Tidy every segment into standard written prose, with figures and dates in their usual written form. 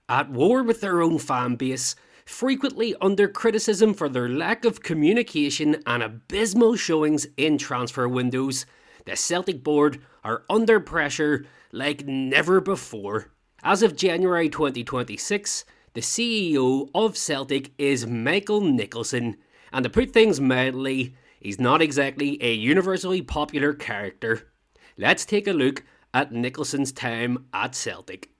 At war with their own fan base, frequently under criticism for their lack of communication and abysmal showings in transfer windows, the Celtic board are under pressure like never before. As of January 2026, the CEO of Celtic is Michael Nicholson, and to put things mildly, he's not exactly a universally popular character. Let's take a look at Nicholson's time at Celtic.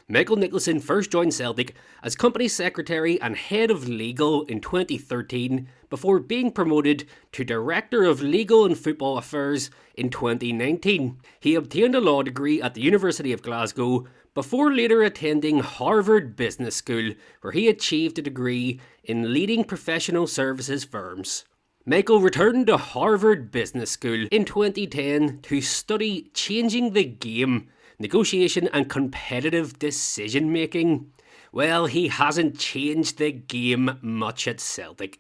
Michael Nicholson first joined Celtic as company secretary and head of legal in 2013 before being promoted to director of legal and football affairs in 2019. He obtained a law degree at the University of Glasgow before later attending Harvard Business School, where he achieved a degree in leading professional services firms. Michael returned to Harvard Business School in 2010 to study changing the game, negotiation and competitive decision making. Well, he hasn't changed the game much at Celtic.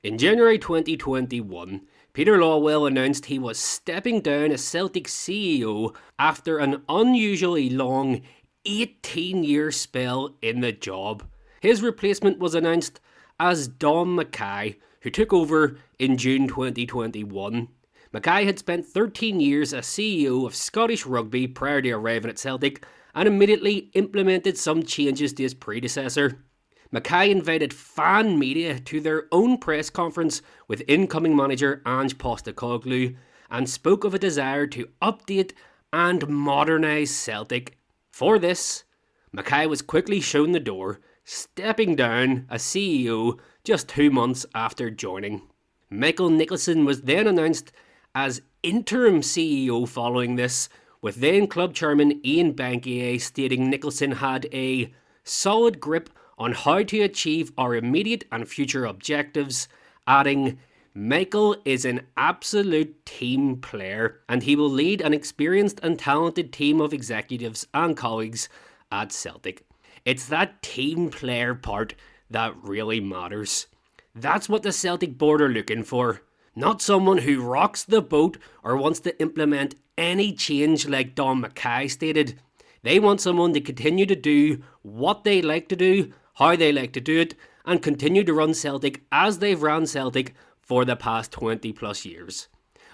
In January 2021, Peter Lawwell announced he was stepping down as Celtic CEO after an unusually long 18-year spell in the job. His replacement was announced as Dom Mackay, who took over in June 2021. Mackay had spent 13 years as CEO of Scottish Rugby prior to arriving at Celtic and immediately implemented some changes to his predecessor. Mackay invited fan media to their own press conference with incoming manager Ange Postecoglou and spoke of a desire to update and modernise Celtic. For this, Mackay was quickly shown the door, stepping down as CEO just 2 months after joining. Michael Nicholson was then announced as interim CEO following this, with then club chairman Ian Bankier stating Nicholson had a solid grip on how to achieve our immediate and future objectives, adding, Michael is an absolute team player and he will lead an experienced and talented team of executives and colleagues at Celtic. It's that team player part that really matters. That's what the Celtic board are looking for. Not someone who rocks the boat or wants to implement any change like Dom Mackay stated. They want someone to continue to do what they like to do, how they like to do it, and continue to run Celtic as they've ran Celtic for the past 20 plus years.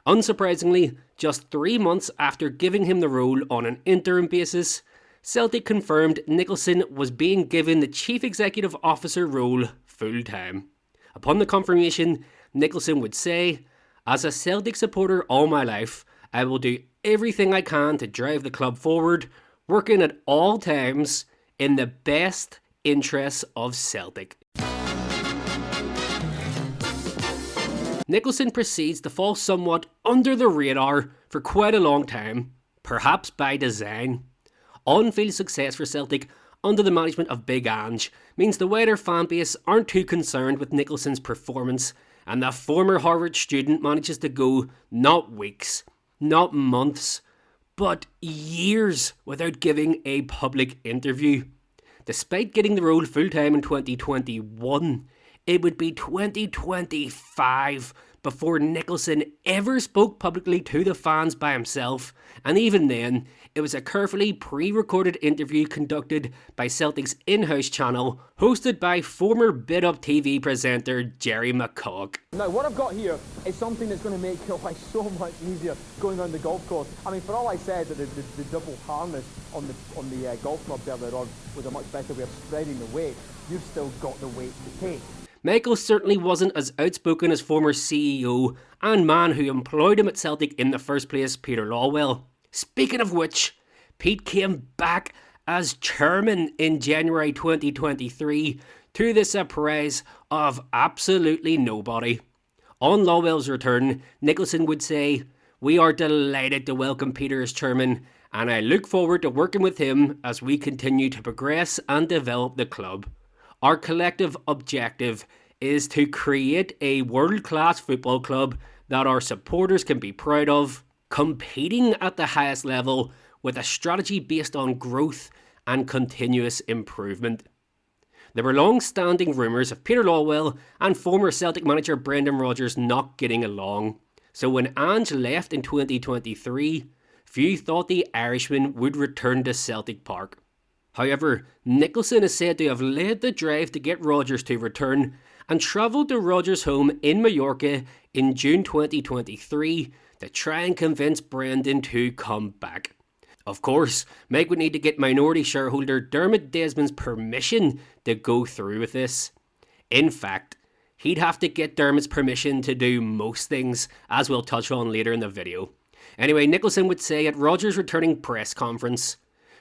Unsurprisingly, just 3 months after giving him the role on an interim basis, Celtic confirmed Nicholson was being given the Chief Executive Officer role full-time. Upon the confirmation, Nicholson would say, as a Celtic supporter all my life, I will do everything I can to drive the club forward, working at all times in the best interests of Celtic. Nicholson proceeds to fall somewhat under the radar for quite a long time, perhaps by design. On-field success for Celtic under the management of Big Ange means the wider fan base aren't too concerned with Nicholson's performance, and the former Harvard student manages to go not weeks, not months, but years without giving a public interview. Despite getting the role full-time in 2021, it would be 2025 before Nicholson ever spoke publicly to the fans by himself, and even then, it was a carefully pre-recorded interview conducted by Celtic's in-house channel, hosted by former Bid Up TV presenter Jerry McCulloch. Now, what I've got here is something that's going to make your life so much easier going on the golf course. I mean, for all I said that the double harness on the golf club earlier on was a much better way of spreading the weight, you've still got the weight to take. Michael certainly wasn't as outspoken as former CEO and man who employed him at Celtic in the first place, Peter Lawwell. Speaking of which, Pete came back as chairman in January 2023 to the surprise of absolutely nobody. On Lawwell's return, Nicholson would say, "We are delighted to welcome Peter as chairman, and I look forward to working with him as we continue to progress and develop the club. Our collective objective is to create a world-class football club that our supporters can be proud of, competing at the highest level with a strategy based on growth and continuous improvement." There were long-standing rumours of Peter Lawwell and former Celtic manager Brendan Rodgers not getting along. So when Ange left in 2023, few thought the Irishman would return to Celtic Park. However, Nicholson is said to have led the drive to get Rodgers to return and travelled to Rodgers' home in Mallorca in June 2023 to try and convince Brendan to come back. Of course, Mike would need to get minority shareholder Dermot Desmond's permission to go through with this. In fact, he'd have to get Dermot's permission to do most things, as we'll touch on later in the video. Anyway, Nicholson would say at Rodgers' returning press conference,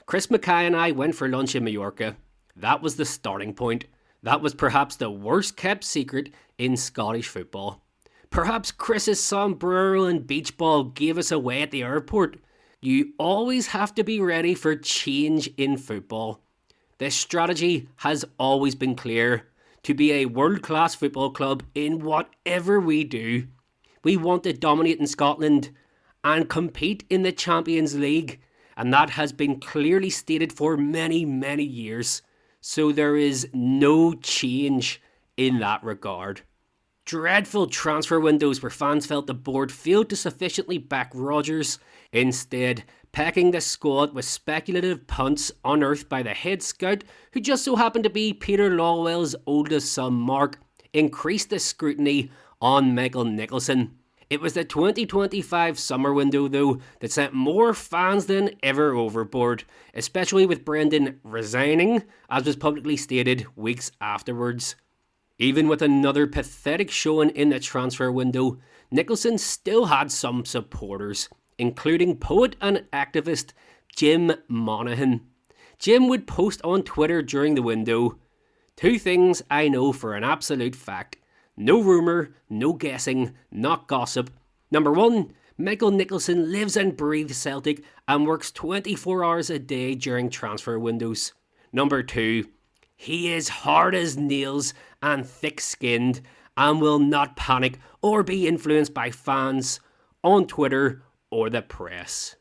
"Chris Mackay and I went for lunch in Mallorca. That was the starting point. That was perhaps the worst kept secret in Scottish football. Perhaps Chris's sombrero and beach ball gave us away at the airport. You always have to be ready for change in football. The strategy has always been clear: to be a world-class football club in whatever we do. We want to dominate in Scotland and compete in the Champions League, and that has been clearly stated for many, many years. So there is no change in that regard." Dreadful transfer windows where fans felt the board failed to sufficiently back Rodgers, instead packing the squad with speculative punts unearthed by the head scout, who just so happened to be Peter Lawwell's oldest son Mark, increased the scrutiny on Michael Nicholson. It was the 2025 summer window, though, that sent more fans than ever overboard, especially with Brendan resigning, as was publicly stated weeks afterwards. Even with another pathetic showing in the transfer window, Nicholson still had some supporters, including poet and activist Jim Monaghan. Jim would post on Twitter during the window, "Two things I know for an absolute fact. No rumour, no guessing, not gossip. Number one, Michael Nicholson lives and breathes Celtic and works 24 hours a day during transfer windows. Number two, he is hard as nails and thick-skinned and will not panic or be influenced by fans on Twitter or the press."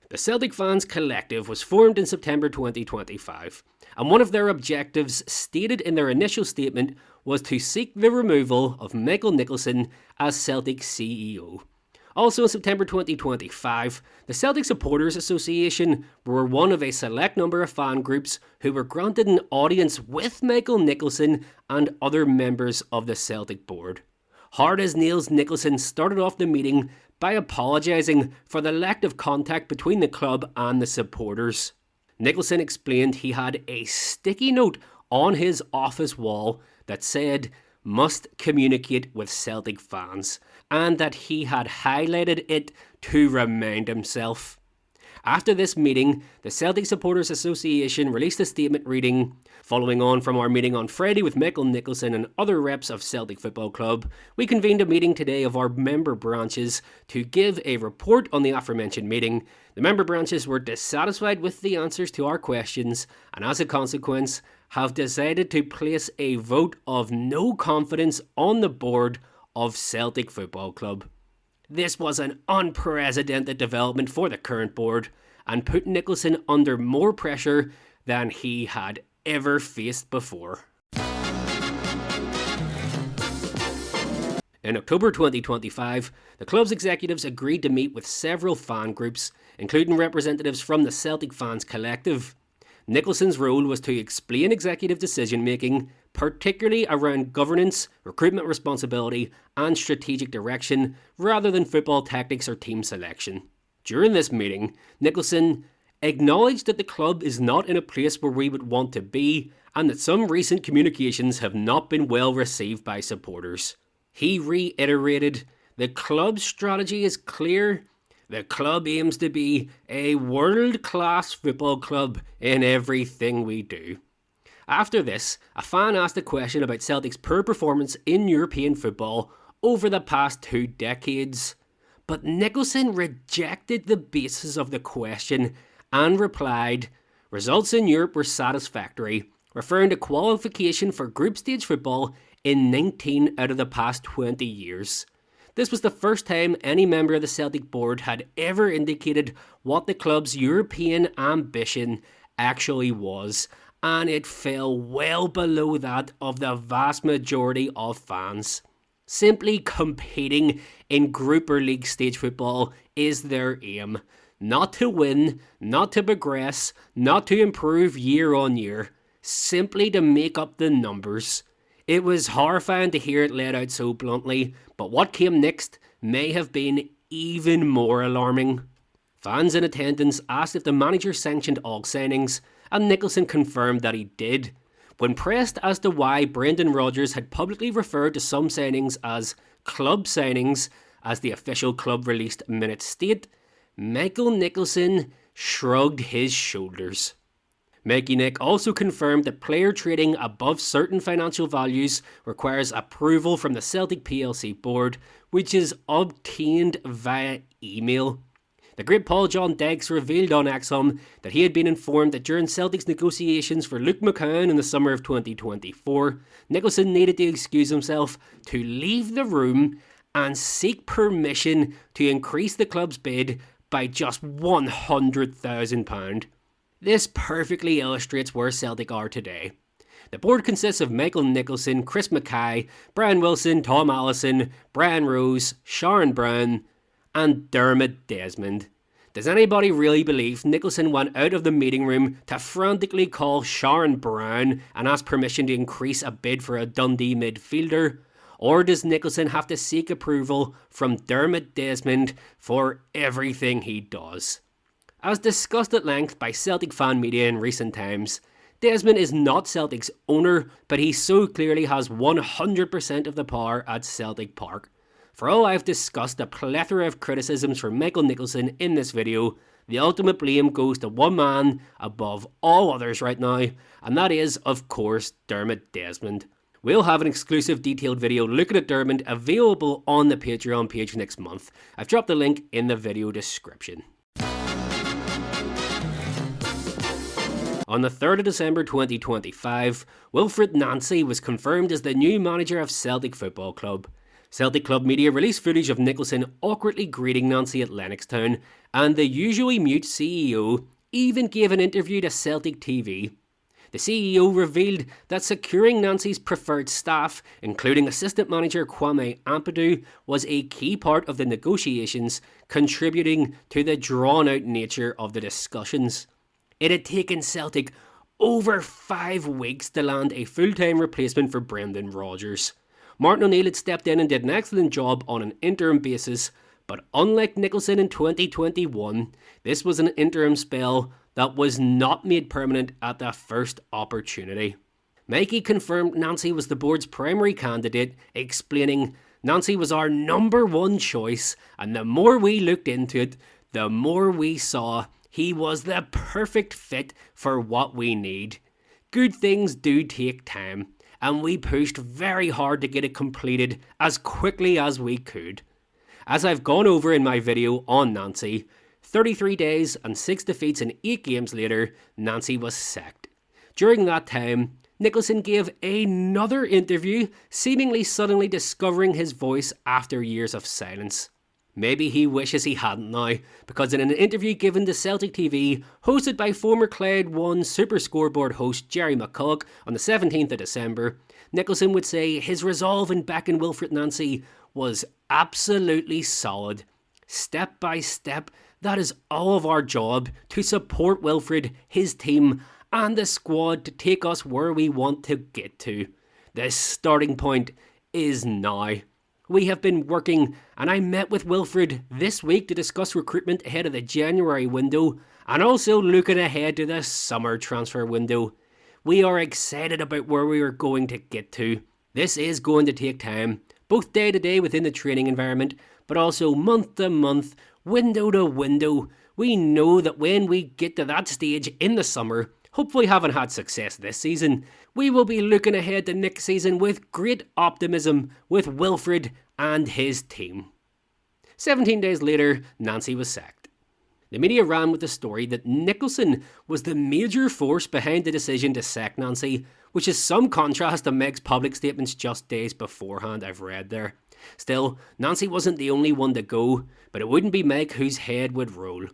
The Celtic Fans Collective was formed in September 2025, and one of their objectives, stated in their initial statement, was to seek the removal of Michael Nicholson as Celtic CEO. Also in September 2025, the Celtic Supporters Association were one of a select number of fan groups who were granted an audience with Michael Nicholson and other members of the Celtic board. Hard as nails Nicholson started off the meeting by apologising for the lack of contact between the club and the supporters. Nicholson explained he had a sticky note on his office wall that said, "Must communicate with Celtic fans," and that he had highlighted it to remind himself. After this meeting, the Celtic Supporters Association released a statement reading, "Following on from our meeting on Friday with Michael Nicholson and other reps of Celtic Football Club, we convened a meeting today of our member branches to give a report on the aforementioned meeting. The member branches were dissatisfied with the answers to our questions and as a consequence have decided to place a vote of no confidence on the board of Celtic Football Club." This was an unprecedented development for the current board and put Nicholson under more pressure than he had ever faced before. In October 2025, the club's executives agreed to meet with several fan groups, including representatives from the Celtic Fans Collective. Nicholson's role was to explain executive decision-making, particularly around governance, recruitment responsibility, and strategic direction, rather than football tactics or team selection. During this meeting, Nicholson acknowledged that the club is not in a place where we would want to be, and that some recent communications have not been well received by supporters. He reiterated, "The club's strategy is clear. The club aims to be a world-class football club in everything we do." After this, a fan asked a question about Celtic's poor performance in European football over the past 2 decades. But Nicholson rejected the basis of the question and replied, "Results in Europe were satisfactory," referring to qualification for group stage football in 19 out of the past 20 years. This was the first time any member of the Celtic board had ever indicated what the club's European ambition actually was, and it fell well below that of the vast majority of fans. Simply competing in group or league stage football is their aim. Not to win, not to progress, not to improve year on year. Simply to make up the numbers. It was horrifying to hear it laid out so bluntly, but what came next may have been even more alarming. Fans in attendance asked if the manager sanctioned all signings, and Nicholson confirmed that he did. When pressed as to why Brendan Rodgers had publicly referred to some signings as club signings, as the official club released minutes state, Michael Nicholson shrugged his shoulders. Mikey Nick also confirmed that player trading above certain financial values requires approval from the Celtic PLC board, which is obtained via email. The great Paul John Dykes revealed on XM that he had been informed that during Celtic's negotiations for Luke McCann in the summer of 2024, Nicholson needed to excuse himself to leave the room and seek permission to increase the club's bid by just £100,000. This perfectly illustrates where Celtic are today. The board consists of Michael Nicholson, Chris Mackay, Brian Wilson, Tom Allison, Brian Rose, Sharon Brown, and Dermot Desmond. Does anybody really believe Nicholson went out of the meeting room to frantically call Sharon Brown and ask permission to increase a bid for a Dundee midfielder? Or does Nicholson have to seek approval from Dermot Desmond for everything he does? As discussed at length by Celtic fan media in recent times, Desmond is not Celtic's owner, but he so clearly has 100% of the power at Celtic Park. For all I've discussed a plethora of criticisms for Michael Nicholson in this video, the ultimate blame goes to one man above all others right now, and that is, of course, Dermot Desmond. We'll have an exclusive detailed video looking at Dermot available on the Patreon page next month. I've dropped the link in the video description. On the 3rd of December 2025, Wilfried Nancy was confirmed as the new manager of Celtic Football Club. Celtic Club media released footage of Nicholson awkwardly greeting Nancy at Lennoxtown, and the usually mute CEO even gave an interview to Celtic TV. The CEO revealed that securing Nancy's preferred staff, including assistant manager Kwame Ampadu, was a key part of the negotiations, contributing to the drawn-out nature of the discussions. It had taken Celtic over 5 weeks to land a full-time replacement for Brendan Rodgers. Martin O'Neill had stepped in and did an excellent job on an interim basis, but unlike Nicholson in 2021, this was an interim spell that was not made permanent at the first opportunity. Mikey confirmed Nancy was the board's primary candidate, explaining, "Nancy was our number one choice, and the more we looked into it, the more we saw he was the perfect fit for what we need. Good things do take time, and we pushed very hard to get it completed as quickly as we could." As I've gone over in my video on Nancy, 33 days and 6 defeats and 8 games later, Nancy was sacked. During that time, Nicholson gave another interview, seemingly suddenly discovering his voice after years of silence. Maybe he wishes he hadn't now, because in an interview given to Celtic TV, hosted by former Clyde 1 Super Scoreboard host Jerry McCulloch on the 17th of December, Nicholson would say his resolve in backing Wilfried Nancy was absolutely solid. Step by step, that is all of our job, to support Wilfried, his team, and the squad to take us where we want to get to. The starting point is now. We have been working, and I met with Wilfried this week to discuss recruitment ahead of the January window, and also looking ahead to the summer transfer window. We are excited about where we are going to get to. This is going to take time, both day to day within the training environment, but also month to month, window to window. We know that when we get to that stage in the summer, hopefully having had success this season, we will be looking ahead to next season with great optimism with Wilfried and his team. 17 days later, Nancy was sacked. The media ran with the story that Nicholson was the major force behind the decision to sack Nancy, which is some contrast to Meg's public statements just days beforehand I've read there. Still, Nancy wasn't the only one to go, but it wouldn't be Meg whose head would roll.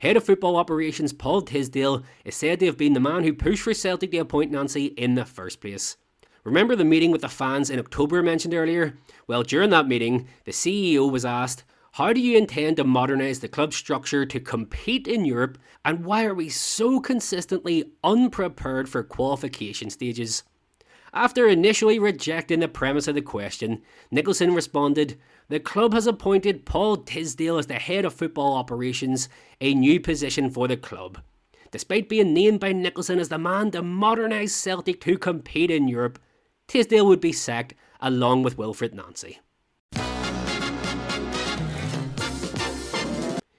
Head of football operations Paul Tisdale is said to have been the man who pushed for Celtic to appoint Nancy in the first place. Remember the meeting with the fans in October mentioned earlier? Well, during that meeting, the CEO was asked, how do you intend to modernise the club structure to compete in Europe, and why are we so consistently unprepared for qualification stages? After initially rejecting the premise of the question, Nicholson responded, the club has appointed Paul Tisdale as the head of football operations, a new position for the club. Despite being named by Nicholson as the man to modernise Celtic to compete in Europe, Tisdale would be sacked along with Wilfried Nancy.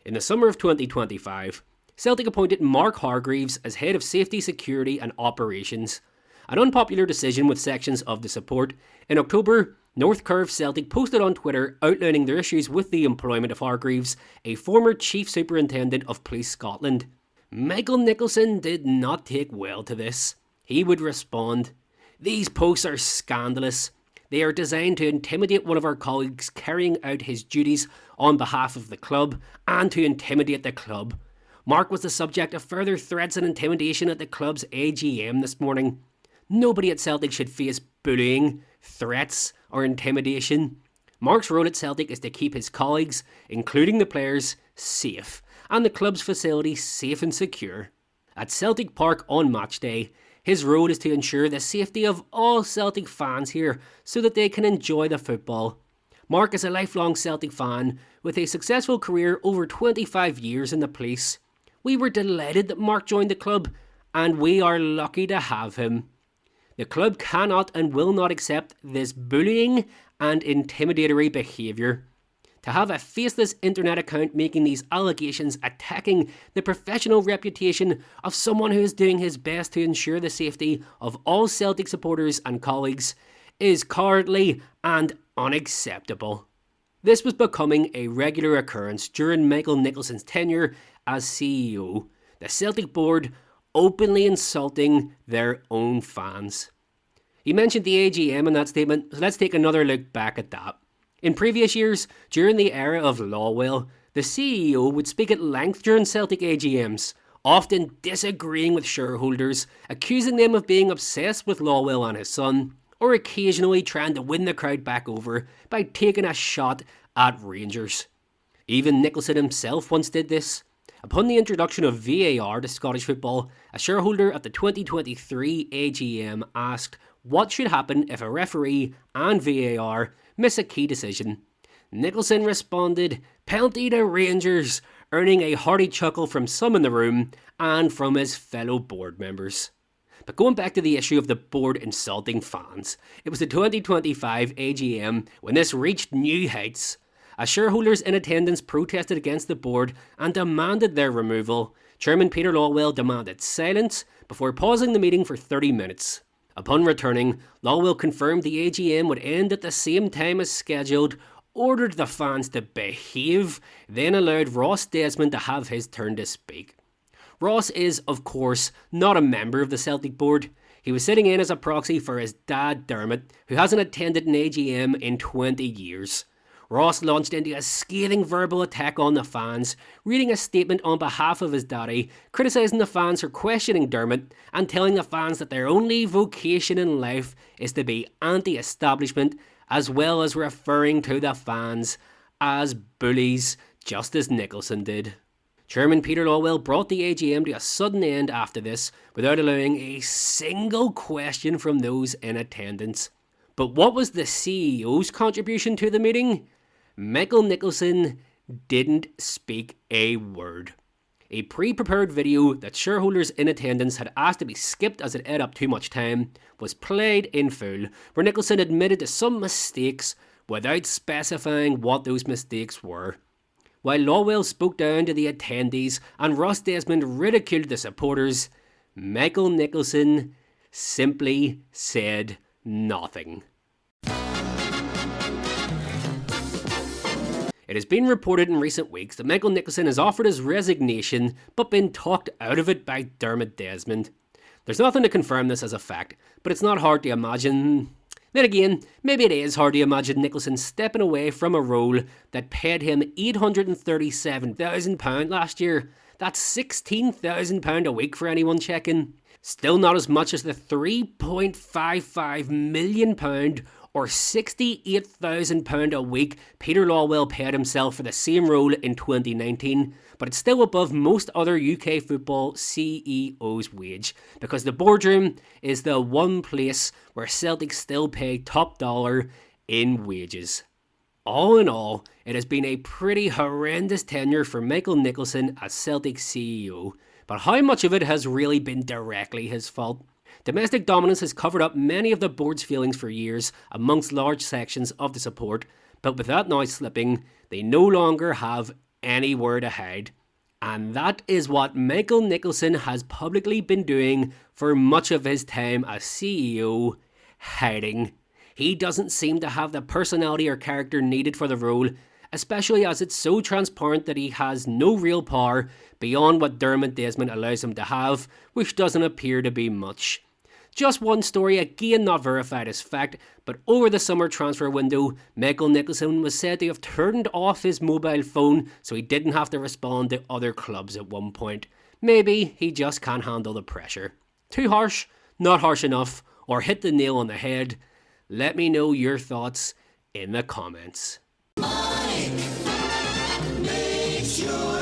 In the summer of 2025, Celtic appointed Mark Hargreaves as head of safety, security and operations. An unpopular decision with sections of the support. In October, North Curve Celtic posted on Twitter outlining their issues with the employment of Hargreaves, a former Chief Superintendent of Police Scotland. Michael Nicholson did not take well to this. He would respond, these posts are scandalous. They are designed to intimidate one of our colleagues carrying out his duties on behalf of the club and to intimidate the club. Mark was the subject of further threats and intimidation at the club's AGM this morning. Nobody at Celtic should face bullying, threats or intimidation. Mark's role at Celtic is to keep his colleagues, including the players, safe and the club's facility safe and secure. At Celtic Park on match day, his role is to ensure the safety of all Celtic fans here so that they can enjoy the football. Mark is a lifelong Celtic fan with a successful career over 25 years in the police. We were delighted that Mark joined the club and we are lucky to have him. The club cannot and will not accept this bullying and intimidatory behaviour. To have a faceless internet account making these allegations attacking the professional reputation of someone who is doing his best to ensure the safety of all Celtic supporters and colleagues is cowardly and unacceptable. This was becoming a regular occurrence during Michael Nicholson's tenure as CEO, the Celtic board openly insulting their own fans. He mentioned the AGM in that statement, so let's take another look back at that. In previous years, during the era of Lawwell, the CEO would speak at length during Celtic AGMs, often disagreeing with shareholders, accusing them of being obsessed with Lawwell and his son, or occasionally trying to win the crowd back over by taking a shot at Rangers. Even Nicholson himself once did this. Upon the introduction of VAR to Scottish football, a shareholder at the 2023 AGM asked what should happen if a referee and VAR miss a key decision. Nicholson responded, penalty to Rangers, earning a hearty chuckle from some in the room and from his fellow board members. But going back to the issue of the board insulting fans, it was the 2025 AGM when this reached new heights. As shareholders in attendance protested against the board and demanded their removal, Chairman Peter Lawwell demanded silence before pausing the meeting for 30 minutes. Upon returning, Lawwell confirmed the AGM would end at the same time as scheduled, ordered the fans to behave, then allowed Ross Desmond to have his turn to speak. Ross is, of course, not a member of the Celtic board. He was sitting in as a proxy for his dad Dermot, who hasn't attended an AGM in 20 years. Ross launched into a scathing verbal attack on the fans, reading a statement on behalf of his daddy, criticising the fans for questioning Dermot and telling the fans that their only vocation in life is to be anti-establishment, as well as referring to the fans as bullies, just as Nicholson did. Chairman Peter Lawwell brought the AGM to a sudden end after this, without allowing a single question from those in attendance. But what was the CEO's contribution to the meeting? Michael Nicholson didn't speak a word. A pre-prepared video that shareholders in attendance had asked to be skipped as it ate up too much time was played in full, where Nicholson admitted to some mistakes without specifying what those mistakes were. While Lawwell spoke down to the attendees and Ross Desmond ridiculed the supporters, Michael Nicholson simply said nothing. It has been reported in recent weeks that Michael Nicholson has offered his resignation but been talked out of it by Dermot Desmond. There's nothing to confirm this as a fact, but it's not hard to imagine. Then again, maybe it is hard to imagine Nicholson stepping away from a role that paid him £837,000 last year. That's £16,000 a week for anyone checking. Still not as much as the £3.55 million or £68,000 a week Peter Lawwell paid himself for the same role in 2019, but it's still above most other UK football CEOs' wage, because the boardroom is the one place where Celtic still pay top dollar in wages. All in all, it has been a pretty horrendous tenure for Michael Nicholson as Celtic CEO, but how much of it has really been directly his fault? Domestic dominance has covered up many of the board's failings for years amongst large sections of the support, but with that now slipping, they no longer have anywhere to hide. And that is what Michael Nicholson has publicly been doing for much of his time as CEO, hiding. He doesn't seem to have the personality or character needed for the role, especially as it's so transparent that he has no real power beyond what Dermot Desmond allows him to have, which doesn't appear to be much. Just one story, again not verified as fact, but over the summer transfer window, Michael Nicholson was said to have turned off his mobile phone so he didn't have to respond to other clubs at one point. Maybe he just can't handle the pressure. Too harsh? Not harsh enough? Or hit the nail on the head? Let me know your thoughts in the comments. Mike, make sure